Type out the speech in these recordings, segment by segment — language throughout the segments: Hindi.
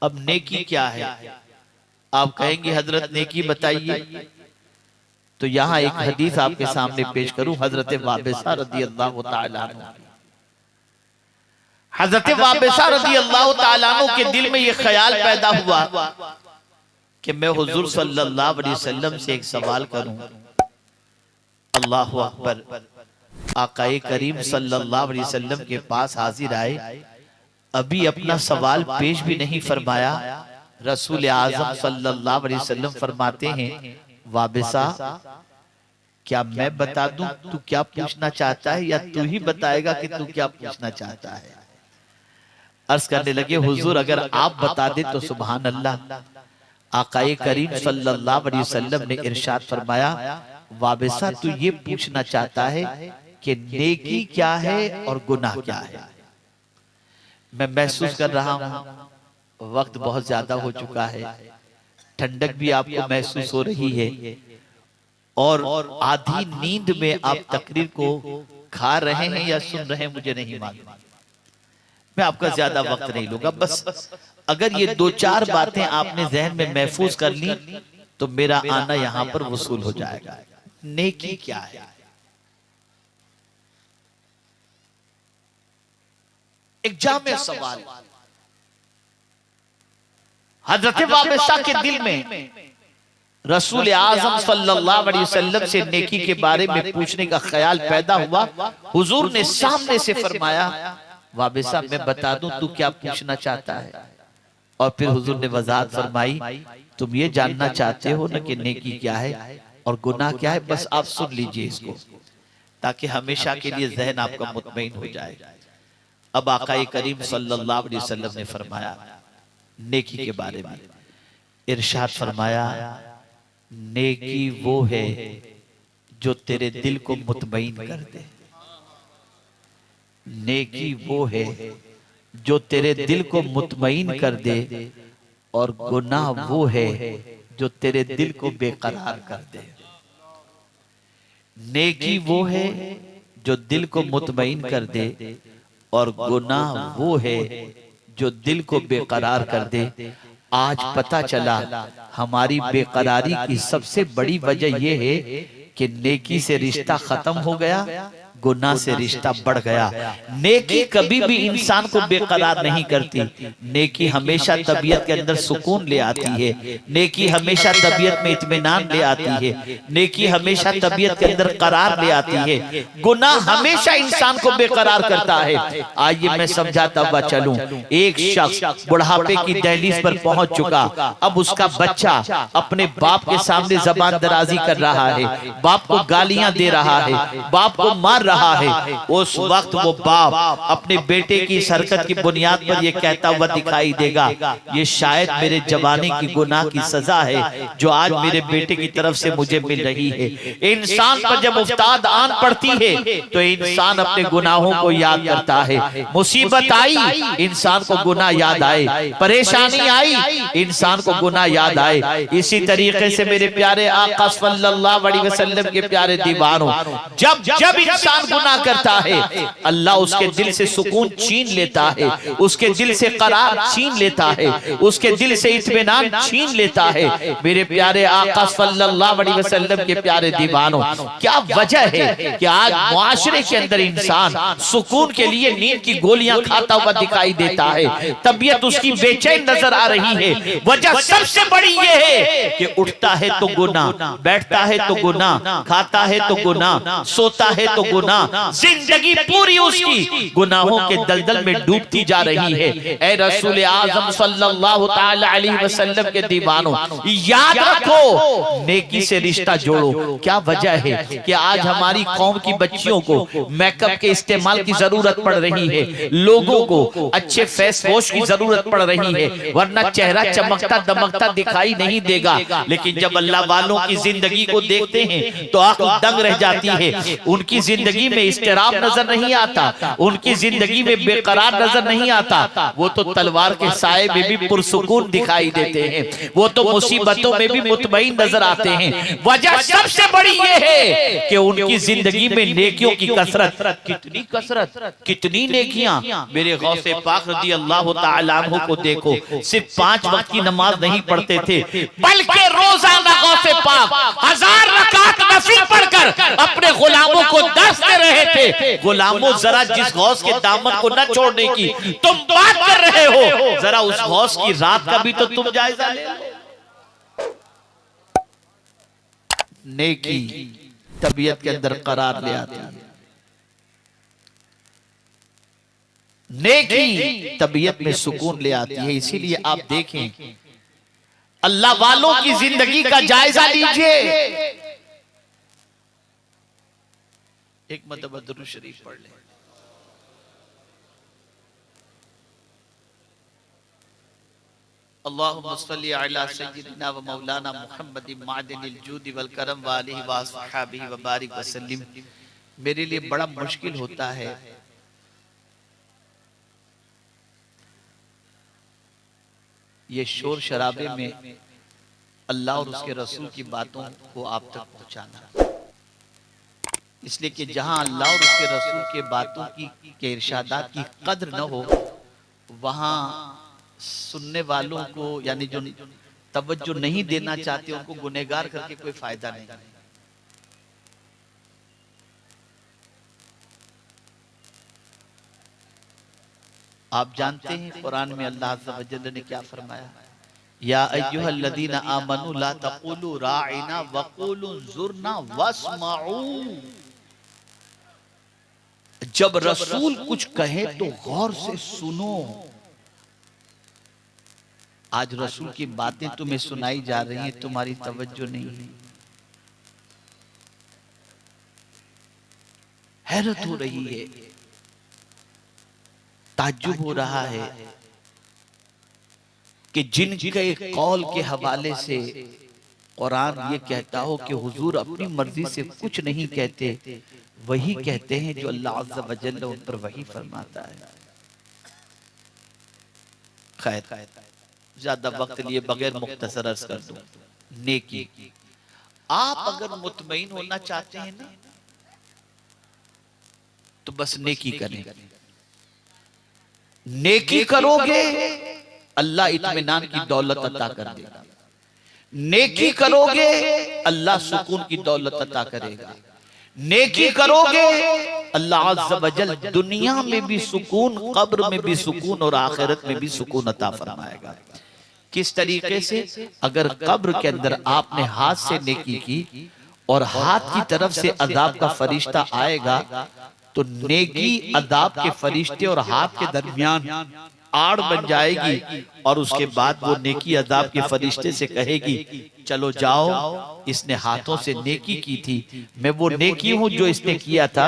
अब नेकी क्या है? आप कहेंगे हजरत नेकी बताइए, तो यहाँ एक हदीस आपके सामने पेश करूं। हजरत वाबिसा रदी अल्लाह तआला अन्हु, हजरत वाबिसा रदी अल्लाह तआला अन्हु के दिल में ये ख्याल पैदा हुआ कि मैं हुजूर सल्लल्लाहु अलैहि वसल्लम से एक सवाल करूं। अल्लाहु अकबर। आकाए करीम सल्लल्लाहु अलैहि वसल्लम के पास हाजिर आए, अभी अपना सवाल पेश भी नहीं फरमाया। रसूल आजम सल्लल्लाहु अलैहि वसल्लम फरमाते हैं, वाबिसा क्या मैं बता दूं तू क्या पूछना चाहता है, या तू ही बताएगा कि तू क्या पूछना चाहता है? अर्ज करने लगे, हुजूर अगर आप बता दे तो सुभान अल्लाह। आकाए करीम सल्लल्लाहु अलैहि वसल्लम ने इरशाद फरमाया, वाबिसा तू ये पूछना चाहता है कि नेकी क्या है और गुनाह क्या है? मैं महसूस कर रहा हूं वक्त बहुत ज्यादा हो चुका है, ठंडक भी आपको महसूस हो रही है, और आधी नींद में आप तकरीर को खा रहे हैं या सुन रहे हैं मुझे नहीं मालूम। मैं आपका ज्यादा वक्त नहीं लूंगा, बस अगर ये दो चार बातें आपने जहन में महफूज कर ली तो मेरा आना यहां पर वसूल हो जाएगा। नेकी क्या है? एक जामे सवाल। हजरत वाबिसा के दिल में रसूल आजम सल्लल्लाहु अलैहि वसल्लम से नेकी के बारे में पूछने का ख्याल पैदा हुआ। हुजूर ने सामने से फरमाया, वाबिसा मैं बता दूं तू क्या पूछना चाहता है? और फिर हुजूर ने वजाहत फरमाई, तुम ये जानना चाहते हो ना कि नेकी क्या है और गुनाह क्या है? बस आप सुन लीजिए इसको, ताकि हमेशा के लिए जहन आपका मुतमईन हो जाए। अब आकाए करीम सल्लल्लाहु अलैहि वसल्लम ने फरमाया नेकी के बारे में, इरशाद फरमाया, नेकी वो है जो तेरे दिल को मुतमईन कर दे। नेकी वो है जो तेरे दिल को मुतमईन कर दे, और गुनाह वो है जो तेरे दिल को बेकरार कर दे। नेकी वो है जो दिल को मुतमईन कर दे, और गुनाह वो है जो दिल को बेकरार कर दे। आज पता चला हमारी बेकरारी की सबसे बड़ी वजह यह है कि नेकी से रिश्ता खत्म हो गया, गुनाह से रिश्ता बढ़ गया। नेकी कभी भी इंसान को बेकरार नहीं करती। नेकी हमेशा तबीयत के अंदर सुकून ले आती है, नेकी हमेशा तबीयत में इत्मीनान ले आती है, नेकी हमेशा तबीयत के अंदर करार ले आती है। गुनाह हमेशा इंसान को बेकरार करता है। आइए मैं समझाता हुआ चलूं। एक शख्स बुढ़ापे की दहलीज पर पहुंच चुका, अब उसका बच्चा अपने बाप के सामने जबान दराजी कर रहा है, बाप को गालियां दे रहा है, बाप को मार रहा है। उस वक्त वो बाप अपने बेटे की इस हरकत की बुनियाद पर यह कहता हुआ दिखाई देगा, ये शायद मेरे जवानी की गुनाह की सजा है जो आज मेरे बेटे की तरफ से मुझे मिल रही है। इंसान पर जब उफ्ताद आन पड़ती है तो इंसान अपने गुनाहों को याद करता है। मुसीबत आई, इंसान को गुनाह याद आए, परेशानी आई, इंसान को गुनाह याद आए। इसी तरीके से मेरे प्यारे आका सल्लल्लाहु अलैहि वसल्लम के प्यारे दीवानों, जब जब इंसान गुनाह करता है अल्लाह उसके दिल से सुकून छीन लेता है, उसके दिल से करार छीन लेता है, उसके दिल से इत्मीनान छीन लेता है। मेरे प्यारे आका सल्लल्लाहु अलैहि वसल्लम के प्यारे दीवानों, क्या वजह है कि आज मुआशरे के अंदर इंसान सुकून के लिए नींद की गोलियां खाता हुआ दिखाई देता है, तबीयत उसकी बेचैन नजर आ रही है? वजह सबसे बड़ी ये है कि उठता है तो गुनाह, बैठता है तो गुनाह, खाता है तो गुनाह, सोता है तो गुनाह, जिंदगी पूरी उसकी गुनाहों के दलदल में डूबती जा रही है। ऐ रसूल आजम सल्लल्लाहु ताला अलैहि वसल्लम के दीवानों, याद रखो, नेकी से रिश्ता जोड़ो। क्या वजह है कि आज हमारी कौम की बच्चियों को मेकअप के इस्तेमाल की जरूरत पड़ रही है, लोगों को अच्छे फेस वॉश की जरूरत पड़ रही है, वरना चेहरा चमकता दमकता दिखाई नहीं देगा। लेकिन जब अल्लाह वालों की जिंदगी को देखते हैं तो आंख दंग रह जाती है। उनकी जिंदगी जिंदगी में इस्तिराब नजर नहीं आता, उनकी जिंदगी में बेकरार नजर नहीं आता। वो तो तलवार के साए में भी पुरसुकून दिखाई देते हैं, वो तो मुसीबतों में भी मुतमईन नजर आते हैं। वजह सबसे बड़ी ये है कि उनकी जिंदगी में नेकियों की कसरत। कितनी कसरत, कितनी नेकियां। मेरे गौसे पाक रज़ी अल्लाह तआला अन्हु को देखो, सिर्फ 5 वक्त की नमाज नहीं पढ़ते थे, बल्कि रोजाना गौसे पाक 1000 रकात नफिल पढ़कर अपने गुलामों को दर्स दे रहे थे। गुलामों, जरा जिस गौस के दामन को न छोड़ने की तुम बात कर रहे हो, जरा उस गौस की रात का भी तो तुम जायजा ले लो। नेकी तबीयत के अंदर करार ले आती है, नेकी तबीयत में सुकून ले आती है। इसीलिए आप देखें, अल्लाह वालों की जिंदगी का जायजा लीजिए। एक मरतबा दुरूद शरीफ पढ़ लें। अल्लाहुम्मा सल्ली अला सय्यिदिना व मौलाना मुहम्मदिन मादिनिल जूदि वल करम व आलिहि व अस्हाबिहि व बारिक वसल्लिम। मेरे लिए बड़ा मुश्किल होता है ये शोर शराबे में अल्लाह और उसके रसूल की बातों को आप तक पहुंचाना, इसलिए कि जहां अल्लाह और उसके रसूल के बातों की के इरशादात की कद्र न हो, वहां सुनने वालों को यानी जो तवज्जो नहीं देना चाहते उनको गुनहगार करके कोई फायदा नहीं। आप जानते हैं कुरान में अल्लाह अज़्ज़ा व जल्ल ने क्या फरमाया, या अय्युहल्लज़ीना आमनू ला तक़ूलू राइना वक़ूलू ज़ुरना वस्मऊ। जब रसूल कुछ कहे तो गौर से सुनो। आज रसूल की बातें तुम्हें सुनाई जा रही हैं, तुम्हारी तवज्जो नहीं है। हैरत हो रही है, ताज्जुब हो रहा है कि जिनके कौल के हवाले से कुरान ये कहता हो कि हुजूर अपनी मर्जी से कुछ नहीं कहते, वही कहते हैं जो अल्लाह अज़्ज़ा व जल्ल उन पर वही फरमाता है। खैर, ज्यादा वक्त लिए बगैर मुख्तसर अर्ज कर दूं, नेकी। आप अगर मुतमईन होना चाहते हैं ना, तो बस नेकी करें। नेकी करोगे अल्लाह इत्मीनान की दौलत अता कर देगा। नेकी करोगे अल्लाह सुकून की दौलत अता करेगा। नेकी करोगे अल्लाह अज़्ज़ा व जल दुनिया में भी सुकून, कब्र में भी सुकून और आखिरत में भी सुकून अता फरमाएगा। किस तरीके से? अगर कब्र के अंदर आपने हाथ से नेकी की और हाथ की तरफ से अजाब का फरिश्ता आएगा, तो नेकी अदाब के फरिश्ते और हाथ के दरमियान आड़ बन जाएगी, और उसके बाद वो नेकी अदाब के फरिश्ते से कहेगी, चलो जाओ, इसने हाथों से नेकी की थी, मैं वो नेकी हूं जो इसने किया था,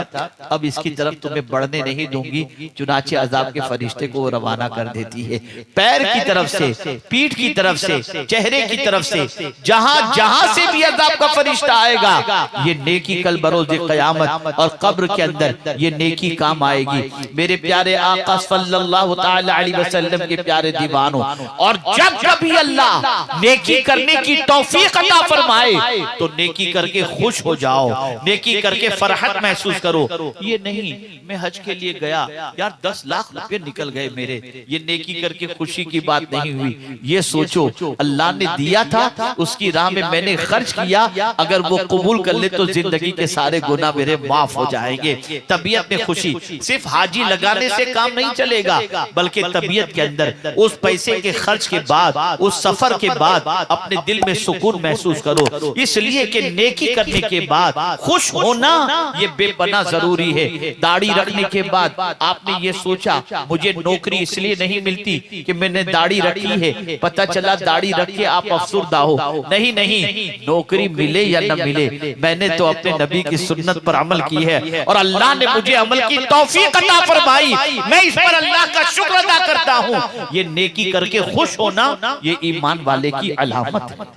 अब इसकी तरफ तुम्हें बढ़ने नहीं दूंगी। चुनाचे अजाब के फरिश्ते को रवाना कर देती है। पैर की तरफ से, पीठ की तरफ से, चेहरे की तरफ से, जहां जहां से भी अजाब का फरिश्ता आएगा, ये नेकी कल बरोज़े क़यामत और कब्र के अंदर ये नेकी काम आएगी। मेरे प्यारे आका सल्लल्लाहु तआला अलैहि वसल्लम के प्यारे दीवानों, और जब कभी अल्लाह नेकी करने की तौफीक अता फरमाए तो नेकी करके खुश हो जाओ, नेकी करके फरहत महसूस करो। ये नहीं मैं हज के लिए गया यार 10 लाख रुपए निकल गए मेरे, ये नेकी करके खुशी की बात नहीं हुई। ये सोचो अल्लाह ने दिया था, उसकी राह में मैंने खर्च किया, अगर वो कबूल कर ले तो जिंदगी के सारे गुनाह मेरे माफ हो जाएंगे। तबीयत में खुशी, सिर्फ हाजी लगाने से काम नहीं चलेगा, बल्कि तबीयत के अंदर उस पैसे के खर्च के बाद, उस सफर के बाद अपने दिल में सुकून महसूस करो। इसलिए कि नेकी करने के बाद खुश होना ये बेपना जरूरी है। दाढ़ी रखने के बाद आपने ये सोचा मुझे नौकरी इसलिए नहीं मिलती कि मैंने दाढ़ी रखी है, पता चला दाढ़ी रख के आप अफसुर्दा हो। नहीं नहीं, नौकरी मिले या न मिले, मैंने तो अपने नबी की सुन्नत पर अमल की है और अल्लाह ने मुझे अमल की तौफीक अता फरमाई, मैं इस पर अल्लाह का शुक्र अदा करता हूँ। ये नेकी करके खुश होना ये ईमान वाले की अलामत है।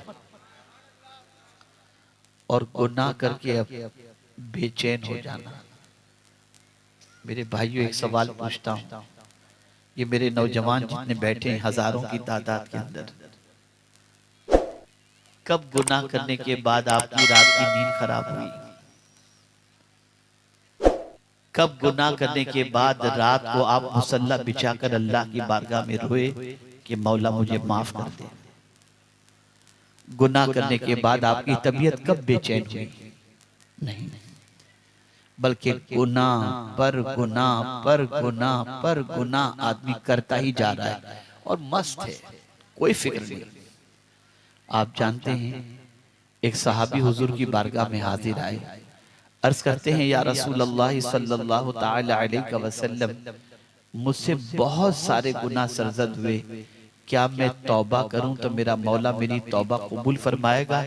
और गुनाह करके अब बेचैन हो जाना, मेरे भाइयों एक सवाल पूछता हूं, ये मेरे नौजवान जितने बैठे हैं हजारों की तादाद के अंदर, कब गुनाह करने के बाद आपकी रात की नींद खराब हुई? कब गुनाह करने के बाद रात को आप मुसल्ला बिछाकर अल्लाह की बारगाह में रोए कि मौला मुझे माफ कर दे? गुनाह करने के बाद आपकी तबीयत कब बेचैन हुई? नहीं, बल्कि गुनाह पर गुनाह पर गुनाह पर गुनाह आदमी करता ही जा रहा है और मस्त है, कोई फिक्र नहीं। आप जानते हैं एक सहाबी हुजूर की बारगाह में हाजिर आए, अर्ज करते हैं या रसूल अल्लाह सल्लल्लाहु ताला अलैहि वसल्लम, मुझसे बहुत सारे गुनाह सरजद हुए, क्या मैं तौबा करूं तो मेरा मौला मेरी तौबा कबूल फरमाएगा?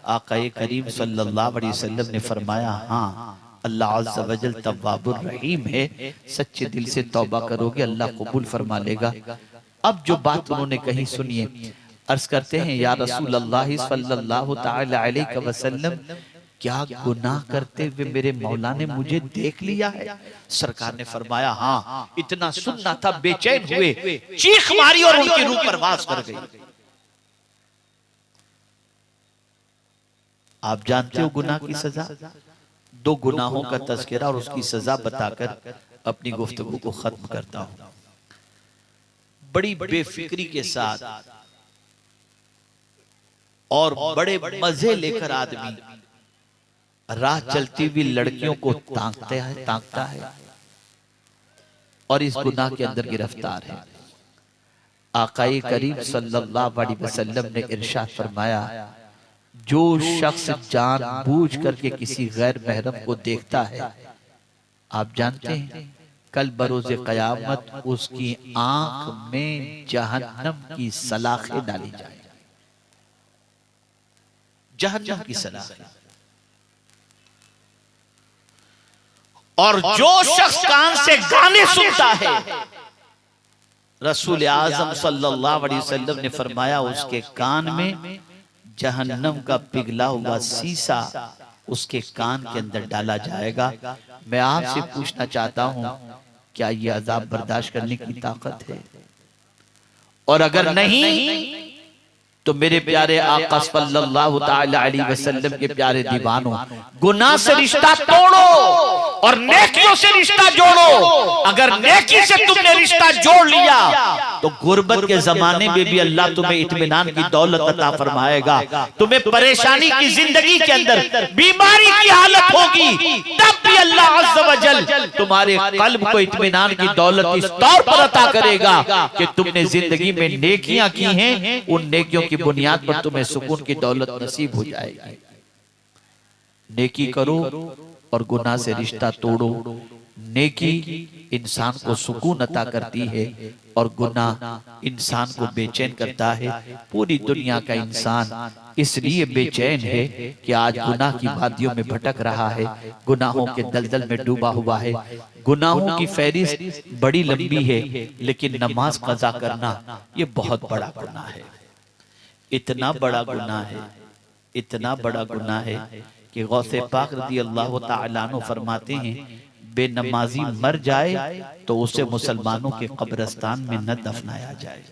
आक़ाए करीम सल्लल्लाहु अलैहि वसल्लम ने फरमाया, हाँ, अल्लाह अज़्ज़ा वजल तव्वाबुर रहीम है, सच्चे दिल से तौबा करोगे अल्लाह कबूल फरमा लेगा। अब जो बात उन्होंने कही सुनिए, अर्ज करते हैं या रसूल अल्लाह सल्लल्लाहु ताला अलैहि वसल्लम, क्या गुनाह करते हुए मेरे मौला ने मुझे देख लिया है? सरकार ने फरमाया, हाँ, इतना सुनना था, बेचैन हुए, चीख मारी और उनकी रूह परवास कर गई। आप जानते हो गुनाह की सजा? दो गुनाहों का तज़किरा और उसकी सजा बताकर अपनी गुफ्तगू को खत्म करता हूं। बड़ी बेफिक्री के साथ और बड़े मजे लेकर आदमी राह चलती हुई लड़कियों को ताकता है और इस गुनाह के अंदर गिरफ्तार है। आक़ाए करीम सल्लल्लाहु अलैहि वसल्लम ने इरशाद फरमाया, जो शख्स जानबूझ करके किसी गैर महरम को देखता है, आप जानते हैं कल बरोज़े क़यामत उसकी आंख में जहन्नम की सलाखें डाली जाए, जहन्नम की सलाखें। और जो शख्स कान से गाने सुनता है, रसूल आज़म सल्लल्लाहु अलैहि वसल्लम ने फरमाया, उसके कान में जहन्नम का पिघला हुआ शीशा उसके कान के अंदर डाला जाएगा। मैं आपसे पूछना चाहता हूं, क्या यह अजाब बर्दाश्त करने की ताकत है? और अगर नहीं तो मेरे प्यारे आका सल्लल्लाहु ताला अलैहि वसल्लम के प्यारे दीवानों, गुनाह से रिश्ता तोड़ो और नेकियों से रिश्ता जोड़ो। अगर नेकी से तुमने रिश्ता जोड़ लिया तो गुर्बत के जमाने में भी अल्लाह तुम्हें इत्मीनान की दौलत अता फरमाएगा। तुम्हें परेशानी की जिंदगी के अंदर बीमारी की हालत होगी, तब भी अल्लाह अज़्ज़ा वजल तुम्हारे कल्ब को इत्मीनान की दौलत इस तौर पर अता करेगा कि तुमने जिंदगी में नेकियां की हैं, उन नेकियों की बुनियाद पर तुम्हें सुकून की दौलत नसीब हो जाएगी। नेकी करो और गुनाह से रिश्ता तोड़ो। नेकी इंसान को सुकून अता करती है और गुनाह इंसान को बेचैन करता है। पूरी दुनिया का इंसान इसलिए बेचैन है कि आज गुनाह की वादियों में भटक रहा है, गुनाहों के दलदल में डूबा हुआ है। गुनाहों की फहरिस्त बड़ी लंबी है, लेकिन नमाज कज़ा करना ये बहुत बड़ा गुनाह है। इतना बड़ा गुनाह है, इतना बड़ा गुनाह है कि गौसे पाक रज़ी अल्लाह तआला अन्हु फरमाते हैं, बेनमाजी मर जाए तो उसे मुसलमानों के कब्रिस्तान में न दफनाया जाए।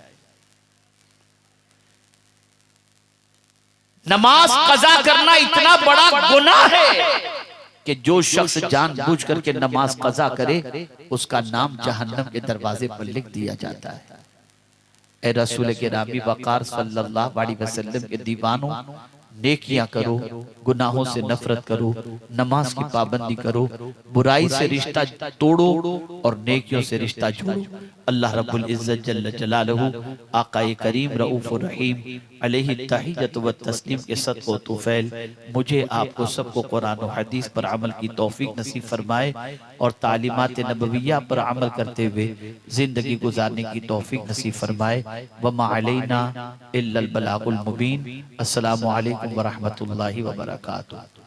नमाज कज़ा करना इतना बड़ा गुनाह है कि जो शख्स जानबूझ करके नमाज कज़ा करे उसका नाम जहन्नम के दरवाजे पर लिख दिया जाता है। ए रसूल के रामी वक़ार सल्लल्लाहु अलैहि वसल्लम के दीवानों, नेकियां करो, गुनाहों से नफरत करो, नमाज की पाबंदी करो, बुराई से रिश्ता तोड़ो और नेकियों से रिश्ता जोड़ो। अल्लाह रब्बुल इज्जत जल्ल जलालहू आक़ाए करीम रऊफ़ुर रहीम अलैहि तहियत व तस्लीम के सदक़ व तुफ़ैल मुझे आपको सबको कुरान और हदीस पर अमल की तौफीक नसीब फरमाए और तालीमात नबविय्या पर अमल करते हुए जिंदगी गुजारने की तौफीक नसीब फरमाए। वमा अलैना इल्लल बलागुल मुबीन। अस्सलामु अलैकुम व रहमतुल्लाहि व बरकातुहू।